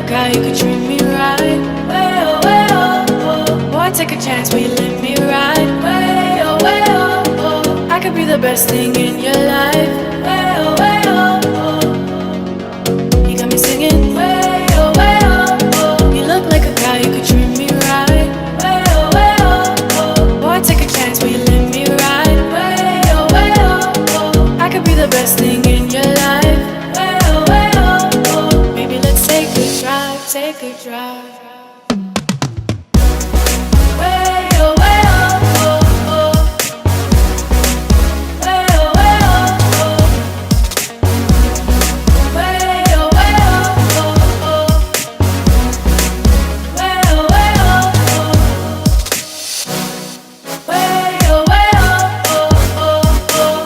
guy, you could treat me right. Way oh, way oh, oh. Boy, take a chance, will you let me ride? Way oh, way oh, oh. I could be the best thing in your life. Way oh, way oh, oh. You got me singing. Way oh, way oh, oh. You look like a guy, you could treat me right. Way oh, way oh, oh. Boy, take a chance, will you let me ride? Way oh, way oh, oh. I could be the best thing in your life. Way oh, way oh, oh. Maybe let's take a drive, take a drive. Take a drive. Way oh, way oh, oh, oh. Way oh, way oh, oh. Way oh, way oh, oh, oh. Way oh, way oh, oh. Way oh, way oh, oh, oh, oh.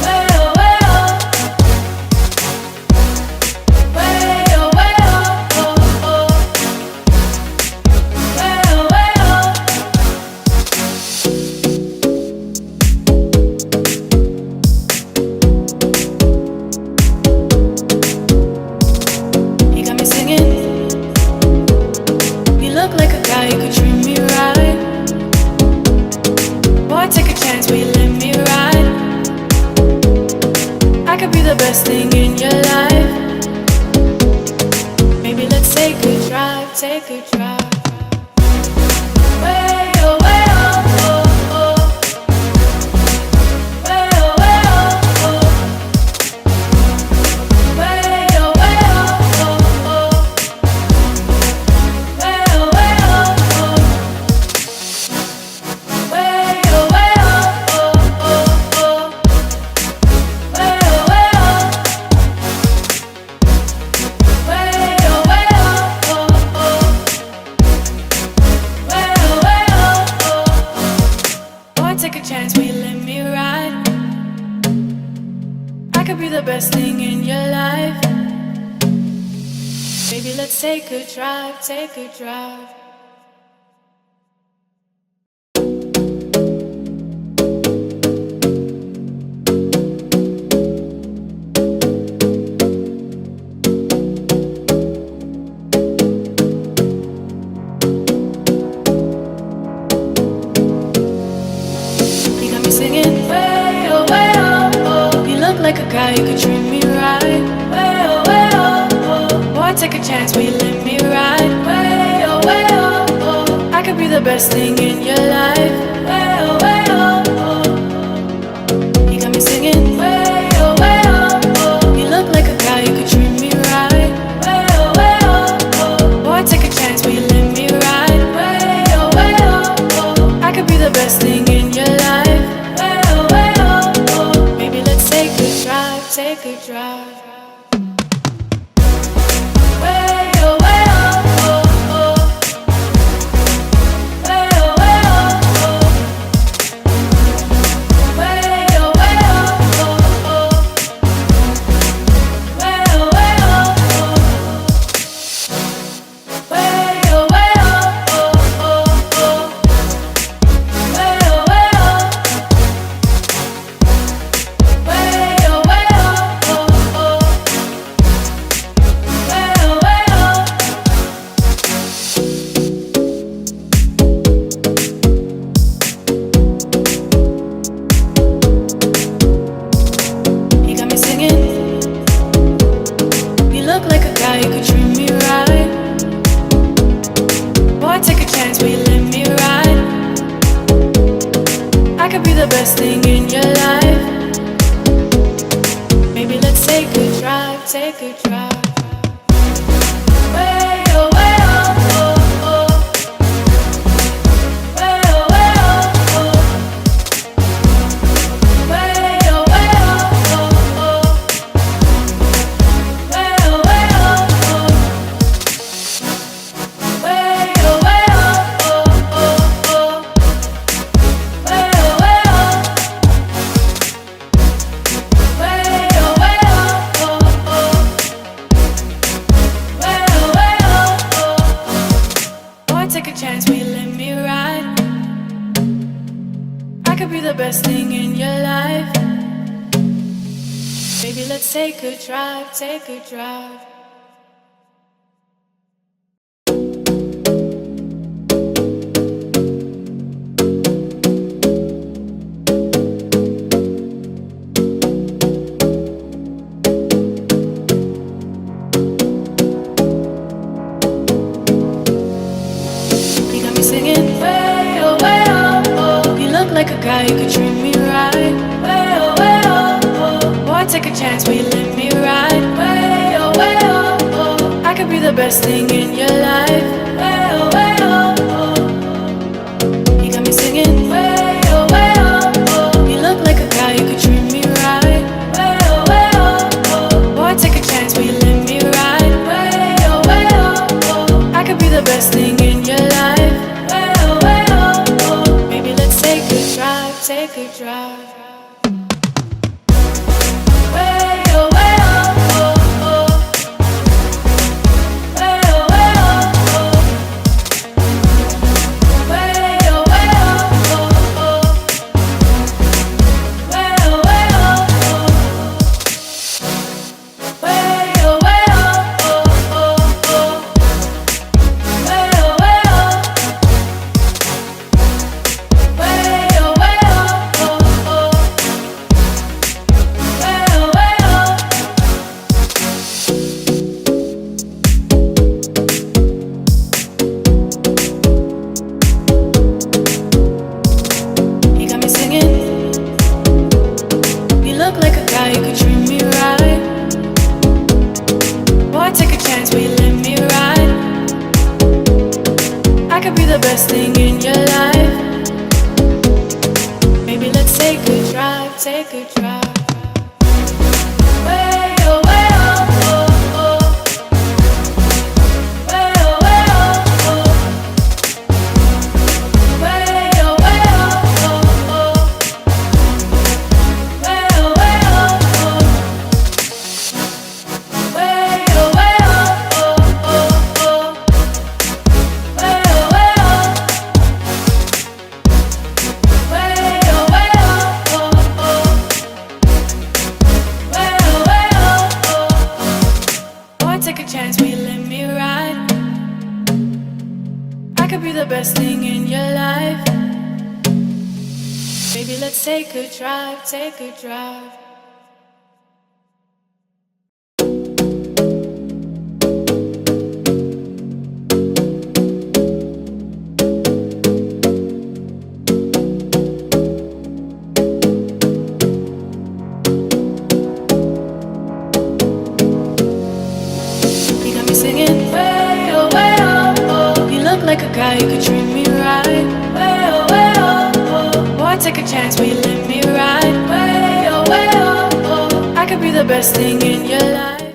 Way oh, way oh. Way oh, way oh, oh, oh. Take a chance, will you let me ride? I could be the best thing in your life. Baby, let's take a drive, take a drive. Like a guy, you could treat me right. Way oh, way oh, oh. Boy, take a chance, will you let me ride? Way oh, way oh, oh. I could be the best thing in your life. Way oh, way oh, oh. You got me singing. Way oh, way oh, oh. You look like a guy, you could treat me right. Way oh, way oh, oh. Boy, take a chance, will you let me ride? Way oh, way oh, oh. I could be the best thing in your life. Way oh, way oh, oh. Maybe let's take a drive, take a drive. Way oh, way oh, oh, oh. Way oh, way oh, oh. Way oh, way oh, oh, oh. Way oh, way oh, oh. Way oh, way oh, oh, oh, oh. Way oh, way oh. Way oh, way oh, oh, oh. Way oh, way oh. You got me singing. You look like a guy, you could treat me right. Boy, take a chance, will you let me ride? I could be the best thing in your life. Maybe let's take a drive, take a drive. Way oh, way oh, oh, oh. Way oh, way oh, oh. Way oh, way oh, oh, oh. Way oh, way oh, oh. Way oh, way oh, oh, oh. Way oh, way oh. Way oh, way oh, oh, oh. Way oh, way oh, oh. Boy, take a chance, will you let me ride? I could be the best thing in your life. Baby, let's take a drive, take a drive. you could treat me right. Way oh, way oh, oh. Boy, take a chance, will you let me ride? Way oh, way oh, oh. I could be the best thing in your life. Way oh, way oh, oh. You got me singing. Way oh, way oh, oh. You look like a guy, you could treat me right. Way oh, oh. Boy, take a chance, will you let me ride? Way oh, oh. I could be the best thing in your life. Way oh, oh. Maybe let's take a drive, take a drive. Way oh, oh, oh. Way oh, oh. Way oh, oh. Way oh, oh. Way oh, you got me singing. You look like a guy, you could treat me right. Boy, take a chance, will you let me ride? I could be the best thing in your life. Maybe let's take a drive, take a drive. Way oh, oh, oh. Way oh, oh. Way oh, oh. Way oh, oh. Way oh, oh. Way oh, Boy, take a chance, will you let me ride? I could be the best thing in your life. Baby, let's take a drive, take a drive. You got me singing. Way oh, oh. You look like a guy, you could treat me right. Way oh, oh. Boy, take a chance, will you let me ride? Way oh, oh. I could be the best thing in your life.